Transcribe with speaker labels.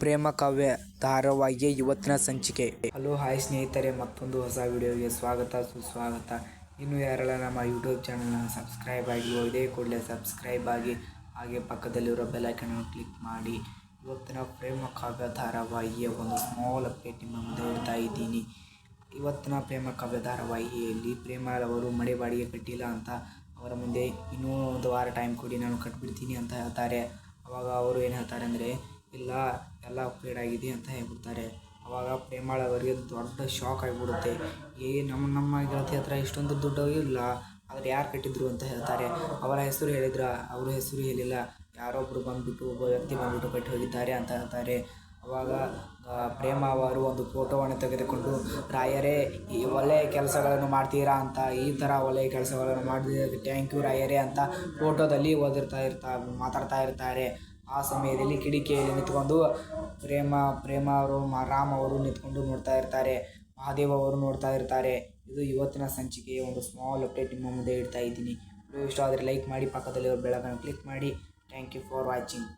Speaker 1: ಪ್ರೇಮ ಕಾವ್ಯ ಧಾರಾವಾಹಿಯ ಇವತ್ತಿನ ಸಂಚಿಕೆ. Hello hi ಸ್ನೇಹಿತರೆ, ಮತ್ತೊಂದು ಹೊಸ ವಿಡಿಯೋಗೆ ಸ್ವಾಗತ ಸುಸ್ವಾಗತ. ಇನ್ನು ಯಾರೆಲ್ಲ ನಮ್ಮ ಯೂಟ್ಯೂಬ್ ಚಾನಲ್ನ ಸಬ್ಸ್ಕ್ರೈಬ್ ಆಗಿಲ್ವೋ ಇದೇ ಕೂಡಲೇ ಸಬ್ಸ್ಕ್ರೈಬ್ ಆಗಿ, ಹಾಗೆ ಪಕ್ಕದಲ್ಲಿರೋ ಬೆಲ್ ಐಕಾನ್ ಕ್ಲಿಕ್ ಮಾಡಿ. ಇವತ್ತಿನ ಪ್ರೇಮ ಕಾವ್ಯ ಧಾರಾವಾಹಿಯ ಒಂದು ಸ್ಮಾಲ್ ಅಪ್ಡೇಟ್ ನಿಮ್ಮ ಮುಂದೆ ಇಡ್ತಾ ಇದ್ದೀನಿ. ಇವತ್ತಿನ ಪ್ರೇಮ ಕಾವ್ಯ ಧಾರಾವಾಹಿಯಲ್ಲಿ ಪ್ರೇಮಲ್ ಅವರು ಮನೆ ಬಾಡಿಗೆ ಕಟ್ಟಿಲ್ಲ ಅಂತ ಅವರ ಮುಂದೆ ಇನ್ನೂ ಒಂದು ವಾರ ಟೈಮ್ ಕೊಡಿ, ನಾನು ಕಟ್ಬಿಡ್ತೀನಿ ಅಂತ ಹೇಳ್ತಾರೆ. ಅವಾಗ ಅವರು ಏನು ಹೇಳ್ತಾರೆ ಅಂದರೆ, ಇಲ್ಲ ಎಲ್ಲ ಪೇಡ್ ಆಗಿದೆ ಅಂತ ಹೇಳ್ಬಿಡ್ತಾರೆ. ಅವಾಗ ಪ್ರೇಮಲ್ ಅವರಿಗೆ ದೊಡ್ಡ ಶಾಕ್ ಆಗಿಬಿಡುತ್ತೆ. ನಮ್ಮ ಗೆಳತಿ ಹತ್ರ ಇಷ್ಟೊಂದು ದುಡ್ಡು ಇಲ್ಲ, ಆದರೆ ಯಾರು ಕಟ್ಟಿದ್ರು ಅಂತ ಹೇಳ್ತಾರೆ. ಅವರ ಹೆಸರು ಹೇಳಿದ್ರ, ಅವ್ರ ಹೆಸರು ಹೇಳಿಲ್ಲ, ಯಾರೊಬ್ಬರು ಬಂದುಬಿಟ್ಟು ಒಬ್ಬ ವ್ಯಕ್ತಿ ಬಂದುಬಿಟ್ಟು ಕಟ್ಟಿ ಹೋಗಿದ್ದಾರೆ ಅಂತ ಹೇಳ್ತಾರೆ. ಅವಾಗ ಪ್ರೇಮ ಅವರು ಒಂದು ಫೋಟೋವನ್ನು ತೆಗೆದುಕೊಂಡು, ರಾಯರೇ ಈ ಒಳ್ಳೆಯ ಕೆಲಸಗಳನ್ನು ಮಾಡ್ತೀರಾ ಅಂತ, ಈ ಥರ ಒಳ್ಳೆಯ ಕೆಲಸಗಳನ್ನು ಮಾಡಿದ ಥ್ಯಾಂಕ್ ಯು ರಾಯರೇ ಅಂತ ಫೋಟೋದಲ್ಲಿ ಮಾತಾಡ್ತಾ ಇರ್ತಾರೆ. ಆ ಸಮಯದಲ್ಲಿ ಕಿಡಿಕಿಯಲ್ಲಿ ನಿಂತ್ಕೊಂಡು ಪ್ರೇಮ ಅವರು ರಾಮ್ ಅವರು ನಿಂತ್ಕೊಂಡು ನೋಡ್ತಾ ಇರ್ತಾರೆ. ಮಹಾದೇವ್ ಅವರು ನೋಡ್ತಾ ಇರ್ತಾರೆ. ಇದು ಇವತ್ತಿನ ಸಂಚಿಕೆಯ ಒಂದು ಸ್ಮಾಲ್ ಅಪ್ಡೇಟ್ ನಿಮ್ಮ ಮುಂದೆ ಇಡ್ತಾ ಇದ್ದೀನಿ. ವಿಡಿಯೋ ಇಷ್ಟ ಆದರೆ ಲೈಕ್ ಮಾಡಿ, ಪಕ್ಕದಲ್ಲಿರೋ ಬೆಲ್ ಐಕಾನ್ ಕ್ಲಿಕ್ ಮಾಡಿ. Thank you for watching.